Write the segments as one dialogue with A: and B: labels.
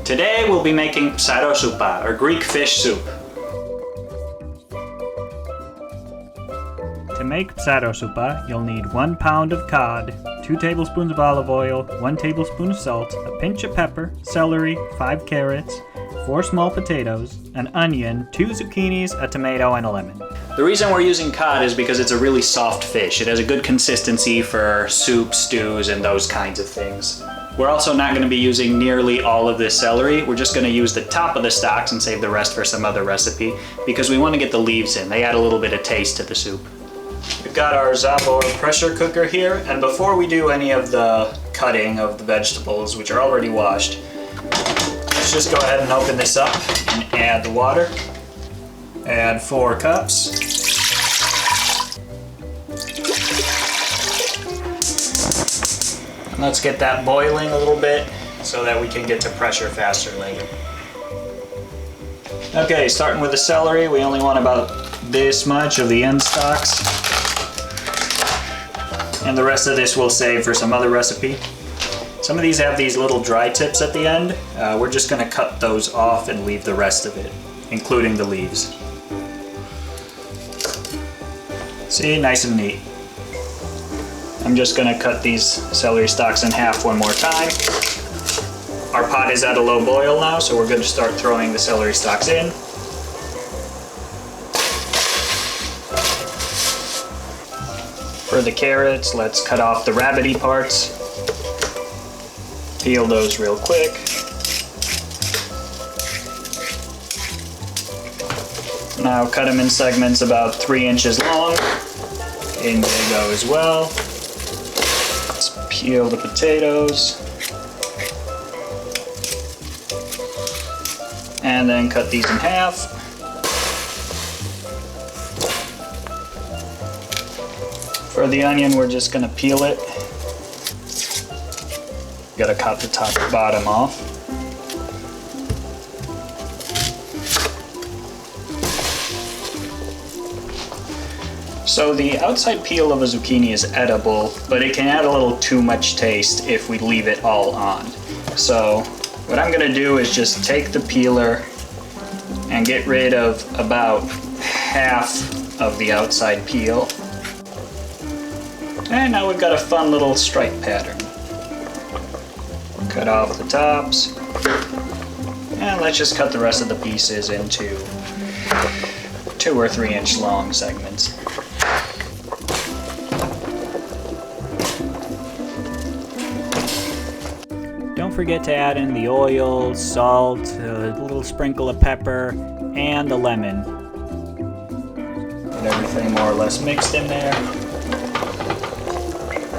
A: Today we'll be making Psarosoupa, or Greek fish soup. To make Psarosoupa, you'll need 1 pound of cod, 2 tablespoons of olive oil, 1 tablespoon of salt, a pinch of pepper, celery, 5 carrots, 4 small potatoes, an onion, 2 zucchinis, a tomato, and a lemon. The reason we're using cod is because it's a really soft fish. It has a good consistency for soup, stews, and those kinds of things. We're also not going to be using nearly all of this celery. We're just going to use the top of the stalks and save the rest for some other recipe because we want to get the leaves in. They add a little bit of taste to the soup. We've got our Zabor pressure cooker here, and before we do any of the cutting of the vegetables, which are already washed, let's just go ahead and open this up and add the water. Add 4 cups. And let's get that boiling a little bit so that we can get to pressure faster later. Okay, starting with the celery, we only want about this much of the end stalks. And the rest of this we'll save for some other recipe. Some of these have these little dry tips at the end. We're just going to cut those off and leave the rest of it, including the leaves. See, nice and neat. I'm just going to cut these celery stalks in half one more time. Our pot is at a low boil now, so we're going to start throwing the celery stalks in. For the carrots, let's cut off the rabbity parts. Peel those real quick. Now cut them in segments about 3 inches long. In they go as well. Let's peel the potatoes. And then cut these in half. For the onion, we're just going to peel it. Gotta cut the top and bottom off. So the outside peel of a zucchini is edible, but it can add a little too much taste if we leave it all on. So what I'm gonna do is just take the peeler and get rid of about half of the outside peel. And now we've got a fun little stripe pattern. Cut off the tops. And let's just cut the rest of the pieces into 2 or 3 inch long segments. Don't forget to add in the oil, salt, a little sprinkle of pepper, and the lemon. Get everything more or less mixed in there.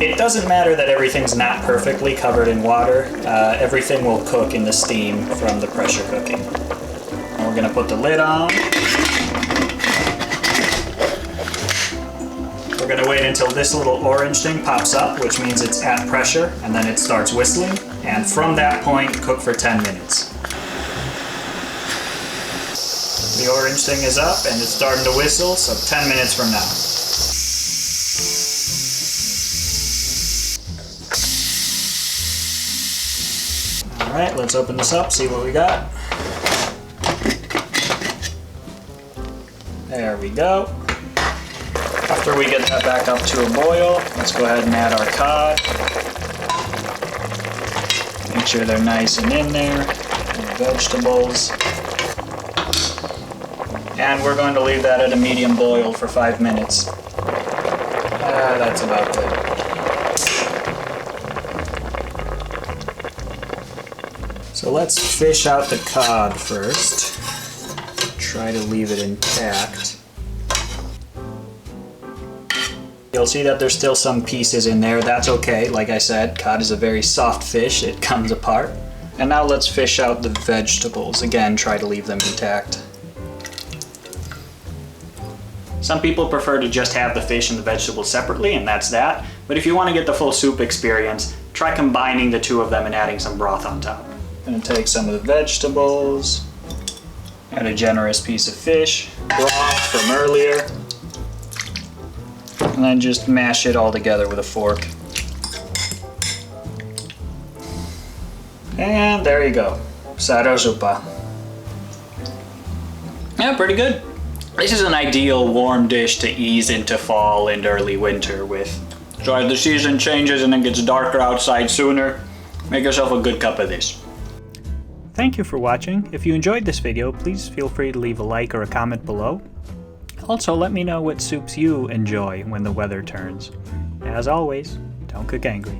A: It doesn't matter that everything's not perfectly covered in water. Everything will cook in the steam from the pressure cooking. And we're going to put the lid on. We're going to wait until this little orange thing pops up, which means it's at pressure, and then it starts whistling. And from that point, cook for 10 minutes. The orange thing is up and it's starting to whistle, so 10 minutes from now. Alright, let's open this up, see what we got. There we go. After we get that back up to a boil, let's go ahead and add our cod. Make sure they're nice and in there. And the vegetables. And we're going to leave that at a medium boil for 5 minutes. That's about good. So let's fish out the cod first. Try to leave it intact. You'll see that there's still some pieces in there. That's okay. Like I said, cod is a very soft fish. It comes apart. And now let's fish out the vegetables. Again, try to leave them intact. Some people prefer to just have the fish and the vegetables separately, and that's that. But if you want to get the full soup experience, try combining the two of them and adding some broth on top. I'm going to take some of the vegetables, add a generous piece of fish, broth from earlier, and then just mash it all together with a fork. And there you go. Psarosoupa. Yeah, pretty good. This is an ideal warm dish to ease into fall and early winter with. So as the season changes and it gets darker outside sooner, make yourself a good cup of this. Thank you for watching. If you enjoyed this video, please feel free to leave a like or a comment below. Also, let me know what soups you enjoy when the weather turns. As always, don't cook angry.